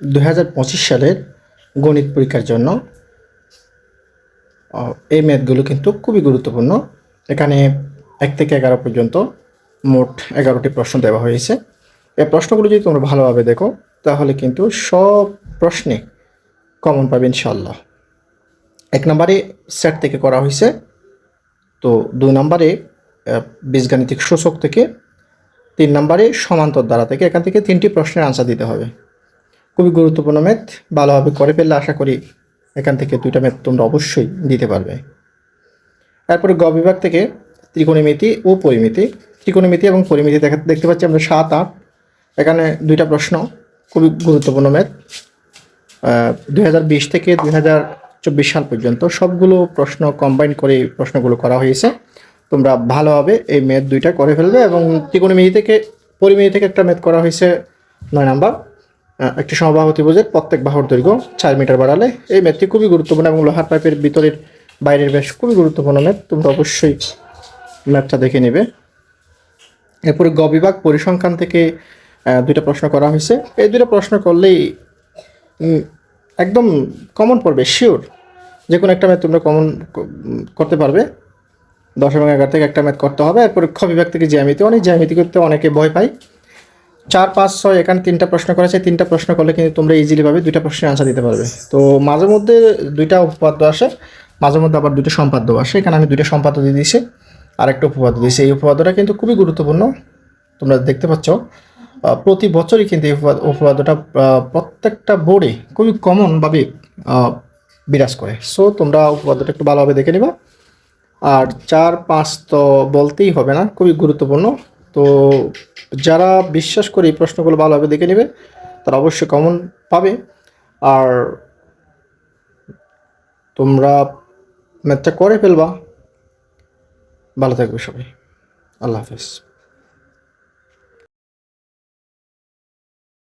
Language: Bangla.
2025 সালের গণিত পরীক্ষার জন্য এই ম্যাথগুলো কিন্তু খুবই গুরুত্বপূর্ণ। এখানে 1 থেকে 11 পর্যন্ত মোট 11টি প্রশ্ন দেওয়া হয়েছে। এই প্রশ্নগুলো যদি তোমরা ভালোভাবে দেখো তাহলে কিন্তু সব প্রশ্নে কমন পাবে ইনশাআল্লাহ। 1 নম্বরে সেট থেকে করা হয়েছে, তো 2 নম্বরে বীজগাণিতিক সূচক থেকে, 3 নম্বরে সমান্তর ধারা থেকে। এখান থেকে 3টি প্রশ্নের আনসার দিতে হবে। খুবই গুরুত্বপূর্ণ ম্যাথ, ভালোভাবে করে ফেললে আশা করি এখান থেকে 2টা ম্যাথ তোমরা অবশ্যই দিতে পারবে। তারপরে গ বিভাগ থেকে ত্রিকোণমিতি ও পরিমিতি। ত্রিকোণমিতি এবং পরিমিতি দেখতে পাচ্ছি আমরা 7, 8। এখানে 2টা প্রশ্ন, খুবই গুরুত্বপূর্ণ ম্যাথ। 2020 থেকে 2024 সাল পর্যন্ত সবগুলো প্রশ্ন কম্বাইন করে এই প্রশ্নগুলো করা হয়েছে। তোমরা ভালোভাবে এই ম্যাথ 2টা করে ফেলবে। এবং ত্রিকোণমিতি থেকে পরিমিতি থেকে একটা ম্যাথ করা হয়েছে 9 নম্বর, একটি সমবাহু ত্রিভুজের প্রত্যেক বাহুর দৈর্ঘ্য 4 মিটার বাড়ালে। এই ম্যাথটি খুবই গুরুত্বপূর্ণ এবং লোহার পাইপের ভিতরের বাইরের ব্যাস খুবই গুরুত্বপূর্ণ ম্যাথ, তোমরা অবশ্যই ম্যাথটা দেখে নেবে। এরপরে গ বিভাগ পরিসংখ্যান থেকে 2টা প্রশ্ন করা হয়েছে। এই 2টা প্রশ্ন করলেই একদম কমন পড়বে, শিওর। যে কোনো একটা ম্যাথ তোমরা কমন করতে পারবে। 10 এবং 11 থেকে একটা ম্যাথ করতে হবে। এরপরে খ বিভাগ থেকে জ্যামিতি। জ্যামিতি করতে অনেকে ভয় পায়। 4, 5, 6 এখানে 3টা প্রশ্ন করেছে। 3টা প্রশ্ন করলে কিন্তু তোমরা ইজিলি ভাবে 2টা প্রশ্নের আনসার দিতে পারবে। তো মাঝে মধ্যে 2টা উপপাদ্য আসে, মাঝে মধ্যে আবার 2টা সম্পাদ্য আসে। এখানে আমি 2টা সম্পাদ্য দিয়ে দিয়েছি, আর একটা উপপাদ্য দিয়েছি। এই উপপাদ্যটা কিন্তু খুবই গুরুত্বপূর্ণ, তোমরা দেখতে পাচ্ছ। প্রতি বছরই কিন্তু এই উপপাদ্যটা প্রত্যেকটা বোর্ডে খুবই কমনভাবে বিরাজ করে। সো তোমরা উপপাদ্যটা একটু ভালোভাবে দেখে নিবা। আর 4, 5 তো বলতেই হবে না, খুবই গুরুত্বপূর্ণ। তো যারা বিশ্বাস করে এই প্রশ্নগুলো ভালোভাবে দেখে নেবে তারা অবশ্যই কমন পাবে। আর তোমরা ম্যাথটা করে ফেলবা। ভালো থাকবে সবাই, আল্লাহ হাফেজ।